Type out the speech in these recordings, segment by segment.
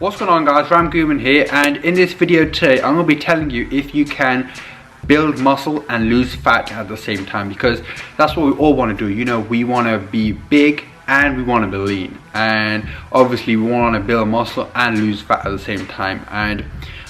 What's going on, guys? RamGhuman here, and in this video today I'm going to be telling you if you can build muscle and lose fat at the same time, because that's what we all want to do. You know, we want to be big and we want to be lean, and obviously we want to build muscle and lose fat at the same time. And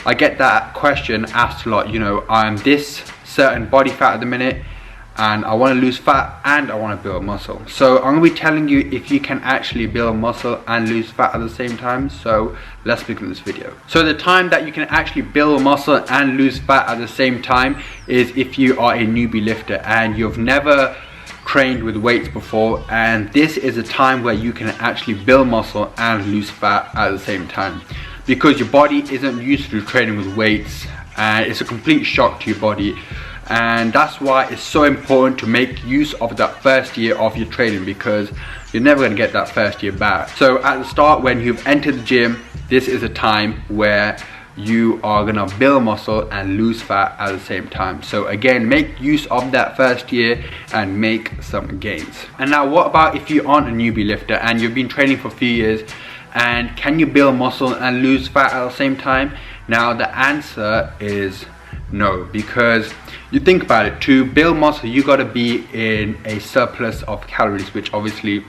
I get that question asked a lot. You know, I'm this certain body fat at the minute and I want to lose fat and I want to build muscle. So I'm going to be telling you if you can actually build muscle and lose fat at the same time. So let's begin this video. So the time that you can actually build muscle and lose fat at the same time is if you are a newbie lifter and you've never trained with weights before, and this is a time where you can actually build muscle and lose fat at the same time, because your body isn't used to training with weights and it's a complete shock to your body. And that's why it's so important to make use of that first year of your training, because you're never going to get that first year back. So at the start, when you've entered the gym, this is a time where you are going to build muscle and lose fat at the same time. So again, make use of that first year and make some gains. And now, what about if you aren't a newbie lifter and you've been training for a few years, and can you build muscle and lose fat at the same time? Now the answer is no, because you think about it, to build muscle you got to be in a surplus of calories, which obviously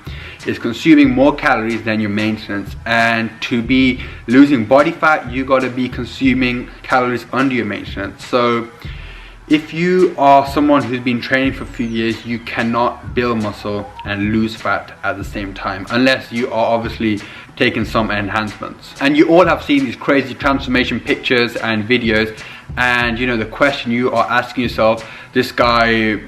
is consuming more calories than your maintenance. And to be losing body fat, you got to be consuming calories under your maintenance. So if you are someone who's been training for a few years, you cannot build muscle and lose fat at the same time, unless you are obviously taking some enhancements. And you all have seen these crazy transformation pictures and videos, and you know, the question you are asking yourself, this guy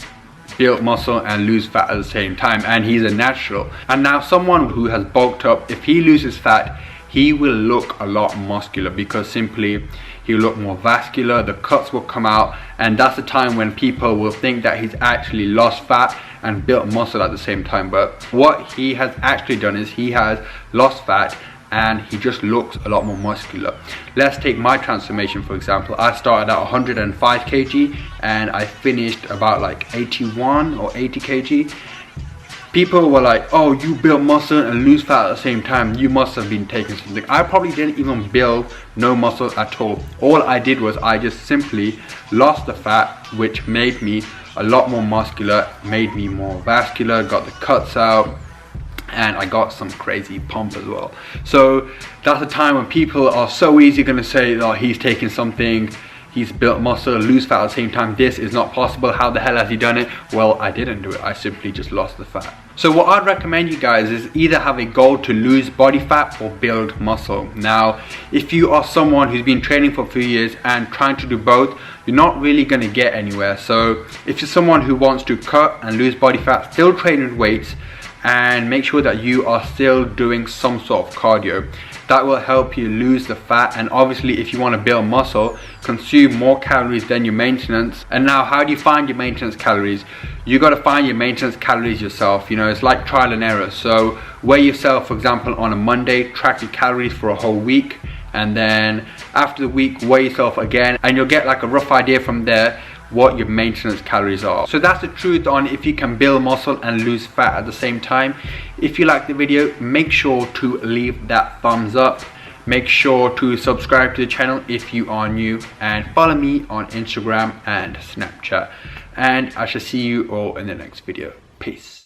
built muscle and lose fat at the same time and he's a natural. And now someone who has bulked up, if he loses fat, he will look a lot muscular, because simply he'll look more vascular, the cuts will come out, and that's the time when people will think that he's actually lost fat and built muscle at the same time. But what he has actually done is he has lost fat and he just looks a lot more muscular. Let's take my transformation for example. I started at 105 kg and I finished about like 81 or 80 kg. People were like, oh, you build muscle and lose fat at the same time, you must have been taking something. I probably didn't even build no muscle at all. All I did was I just simply lost the fat, which made me a lot more muscular, made me more vascular, got the cuts out, and I got some crazy pump as well. So that's a time when people are so easy going to say, oh, he's taking something, he's built muscle, lose fat at the same time. This is not possible. How the hell has he done it? Well, I didn't do it. I simply just lost the fat. So what I'd recommend you guys is either have a goal to lose body fat or build muscle. Now, if you are someone who's been training for a few years and trying to do both, you're not really going to get anywhere. So if you're someone who wants to cut and lose body fat, still train with weights, and make sure that you are still doing some sort of cardio. That will help you lose the fat. And obviously if you want to build muscle, consume more calories than your maintenance. And now, how do you find your maintenance calories? You got to find your maintenance calories yourself. You know, it's like trial and error. So weigh yourself, for example, on a Monday, track your calories for a whole week, and then after the week weigh yourself again, and you'll get like a rough idea from there what your maintenance calories are. So that's the truth on if you can build muscle and lose fat at the same time. If you like the video, make sure to leave that thumbs up. Make sure to subscribe to the channel if you are new, and follow me on Instagram and Snapchat. And I shall see you all in the next video. Peace.